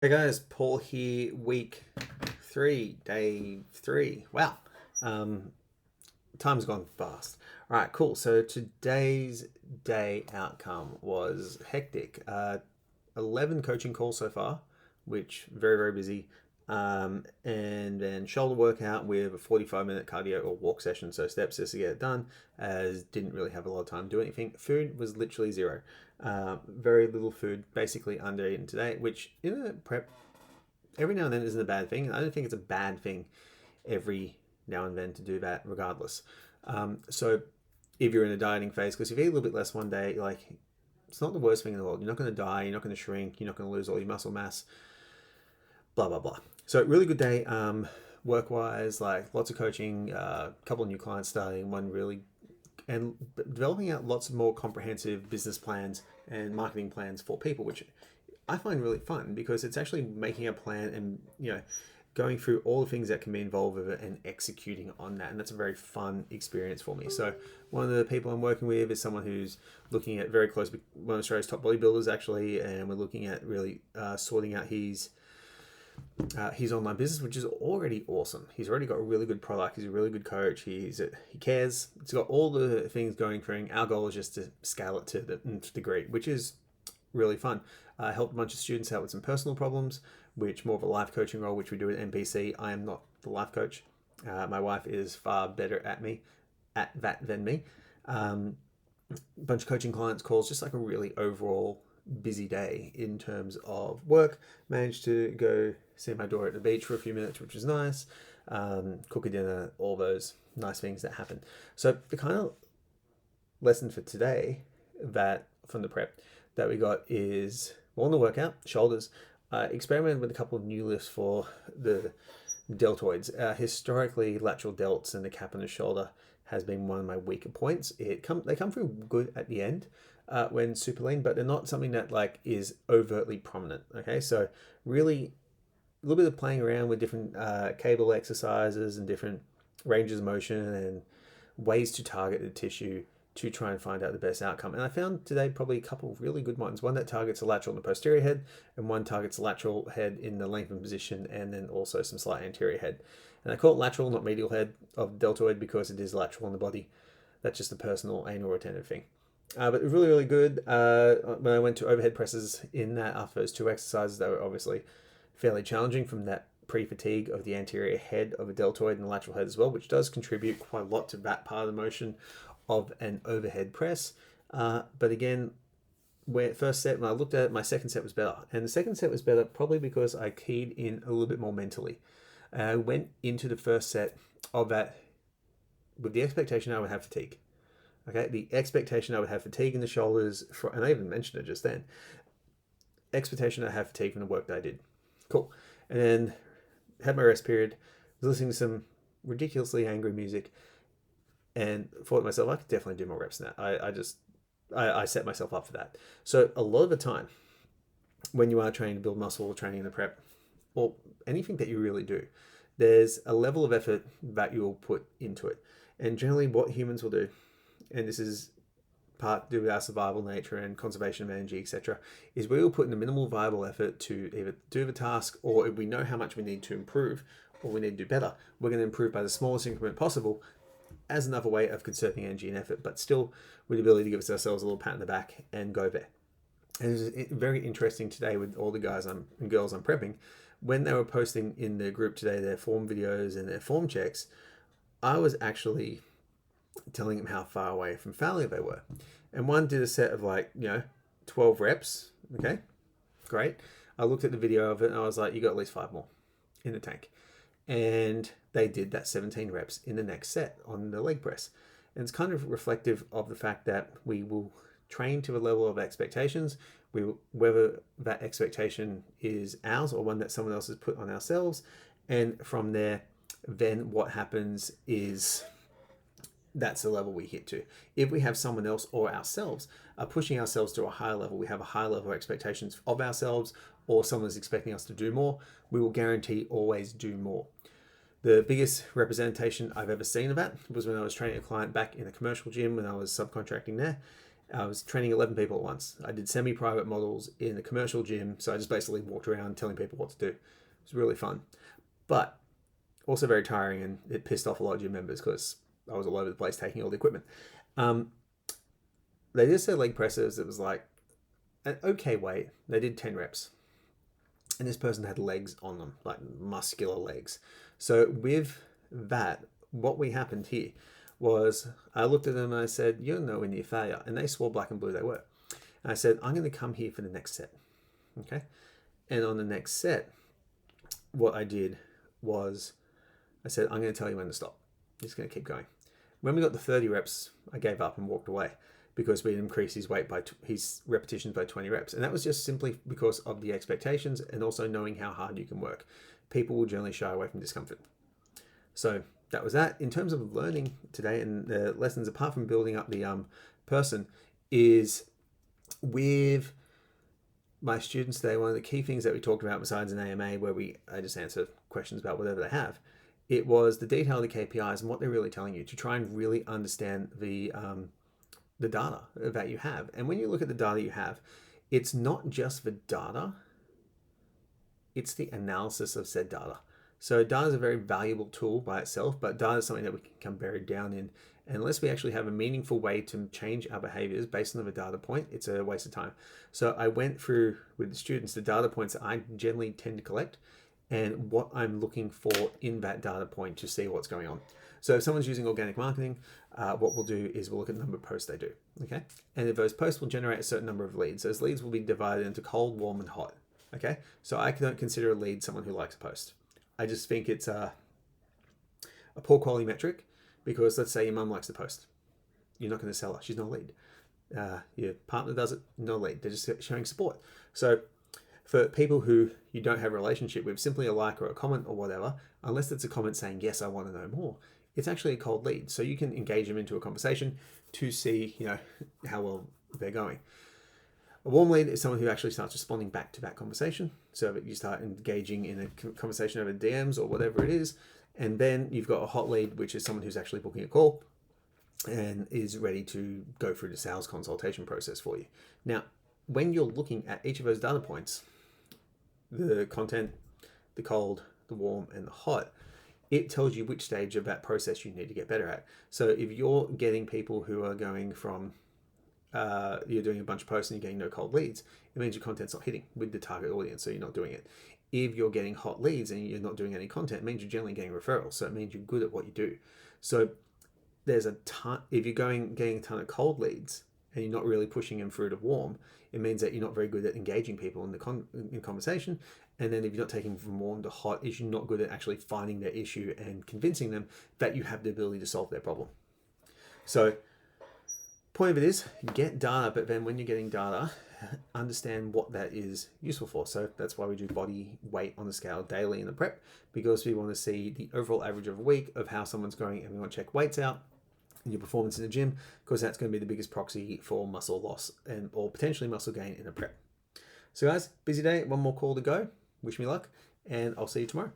Hey guys, Paul here, week 3, day 3. Wow, um, time's gone fast. All right, cool. So today's day outcome was hectic. 11 coaching calls so far, which very, very busy. And then shoulder workout with a 45-minute cardio or walk session. So steps just to get it done, as didn't really have a lot of time to do anything. Food was literally zero. Very little food, basically under-eaten today, which in a prep every now and then isn't a bad thing. And I don't think it's a bad thing every now and then to do that regardless. So if you're in a dieting phase, because if you eat a little bit less one day, like, it's not the worst thing in the world. You're not going to die. You're not going to shrink. You're not going to lose all your muscle mass. Blah blah blah. So really good day. Work wise, like lots of coaching, a couple of new clients starting, one really, and developing out lots of more comprehensive business plans and marketing plans for people, which I find really fun because it's actually making a plan and going through all the things that can be involved with it and executing on that. And that's a very fun experience for me. So one of the people I'm working with is someone who's looking at very close, one of Australia's top bodybuilders actually, and we're looking at really sorting out his online business, which is already awesome. He's already got a really good product. He's a really good coach. He cares. It's got all the things going for him. Our goal is just to scale it to the nth degree, which is really fun. Helped a bunch of students out with some personal problems, which more of a life coaching role, which we do at NPC. I am not the life coach. My wife is far better at that than me. Bunch of coaching clients calls, just like a really overall busy day in terms of work. Managed to go see my daughter at the beach for a few minutes, which was nice. Cook a dinner, all those nice things that happen. So the kind of lesson for today that from the prep that we got is, well, on the workout, shoulders, experimented with a couple of new lifts for the deltoids. Historically, lateral delts and the cap on the shoulder has been one of my weaker points. They come through good at the end when super lean, but they're not something that like is overtly prominent. Okay, so really a little bit of playing around with different cable exercises and different ranges of motion and ways to target the tissue to try and find out the best outcome. And I found today probably a couple of really good ones. One that targets the lateral and the posterior head, and one targets the lateral head in the lengthened position, and then also some slight anterior head. And I call it lateral, not medial head of deltoid, because it is lateral in the body. That's just a personal anal retentive thing. But it was really, really good. When I went to overhead presses in that after those two exercises, they were obviously fairly challenging from that pre-fatigue of the anterior head of a deltoid and the lateral head as well, which does contribute quite a lot to that part of the motion of an overhead press. But again, where first set, when I looked at it, my second set was better. And the second set was better probably because I keyed in a little bit more mentally. I went into the first set of that with the expectation I would have fatigue. Okay, the expectation I would have fatigue in the shoulders, and I even mentioned it just then. Expectation I have fatigue from the work that I did. Cool. And then had my rest period, was listening to some ridiculously angry music, and thought to myself, I could definitely do more reps than that. I set myself up for that. So a lot of the time, when you are trying to build muscle or training in the prep, or anything that you really do, there's a level of effort that you will put into it. And generally what humans will do, and this is part to do with our survival nature and conservation of energy, etc., is we will put in a minimal viable effort to either do the task, or if we know how much we need to improve or we need to do better, we're going to improve by the smallest increment possible as another way of conserving energy and effort, but still with the ability to give ourselves a little pat in the back and go there. And it was very interesting today with all the guys and girls I'm prepping, when they were posting in the group today their form videos and their form checks, I was actually telling them how far away from failure they were. And one did a set of 12 reps. Okay, great. I looked at the video of it and I was like, you got at least 5 more in the tank. And they did that 17 reps in the next set on the leg press. And it's kind of reflective of the fact that we will train to a level of expectations, whether that expectation is ours or one that someone else has put on ourselves. And from there, then what happens is that's the level we hit to. If we have someone else or ourselves pushing ourselves to a higher level, we have a higher level of expectations of ourselves, or someone is expecting us to do more, we will guarantee always do more. The biggest representation I've ever seen of that was when I was training a client back in a commercial gym when I was subcontracting there. I was training 11 people at once. I did semi-private models in a commercial gym. So I just basically walked around telling people what to do. It was really fun, but also very tiring, and it pissed off a lot of gym members because I was all over the place taking all the equipment. They just said leg presses. It was like an okay weight. They did 10 reps. And this person had legs on them, like muscular legs. So with that, what happened here was I looked at them and I said, you're nowhere near failure. And they swore black and blue they were. And I said, I'm going to come here for the next set. Okay. And on the next set, what I did was I said, I'm going to tell you when to stop. You're just going to keep going. When we got to 30 reps, I gave up and walked away because we increased his weight by his repetitions by 20 reps. And that was just simply because of the expectations and also knowing how hard you can work. People will generally shy away from discomfort. So that was that. In terms of learning today and the lessons, apart from building up the person, is with my students today, one of the key things that we talked about besides an AMA where I just answer questions about whatever they have, it was the detail of the KPIs and what they're really telling you to try and really understand the data that you have. And when you look at the data you have, it's not just the data, it's the analysis of said data. So data is a very valuable tool by itself, but data is something that we can come buried down in. And unless we actually have a meaningful way to change our behaviors based on the data point, it's a waste of time. So I went through with the students the data points that I generally tend to collect and what I'm looking for in that data point to see what's going on. So if someone's using organic marketing, what we'll do is we'll look at the number of posts they do, okay? And if those posts will generate a certain number of leads, those leads will be divided into cold, warm, and hot, okay? So I don't consider a lead someone who likes a post. I just think it's a poor quality metric because let's say your mum likes the post. You're not going to sell her. She's not a lead. Your partner does it, no lead. They're just showing support. So for people who you don't have a relationship with, simply a like or a comment or whatever, unless it's a comment saying, yes, I want to know more, it's actually a cold lead. So you can engage them into a conversation to see, how well they're going. A warm lead is someone who actually starts responding back to that conversation. So that you start engaging in a conversation over DMs or whatever it is. And then you've got a hot lead, which is someone who's actually booking a call and is ready to go through the sales consultation process for you. Now, when you're looking at each of those data points, the content, the cold, the warm, and the hot, it tells you which stage of that process you need to get better at. So if you're getting people who are going from, you're doing a bunch of posts and you're getting no cold leads, it means your content's not hitting with the target audience, so you're not doing it. If you're getting hot leads and you're not doing any content, it means you're generally getting referrals, so it means you're good at what you do. So there's a ton, if you're getting a ton of cold leads and you're not really pushing them through to warm, it means that you're not very good at engaging people in conversation. And then if you're not taking from warm to hot, you're not good at actually finding their issue and convincing them that you have the ability to solve their problem. So point of it is get data, but then when you're getting data, understand what that is useful for. So that's why we do body weight on the scale daily in the prep, because we want to see the overall average of a week of how someone's going, and we want to check weights out and your performance in the gym, because that's going to be the biggest proxy for muscle loss and or potentially muscle gain in a prep. So guys, busy day, one more call to go. Wish me luck, and I'll see you tomorrow.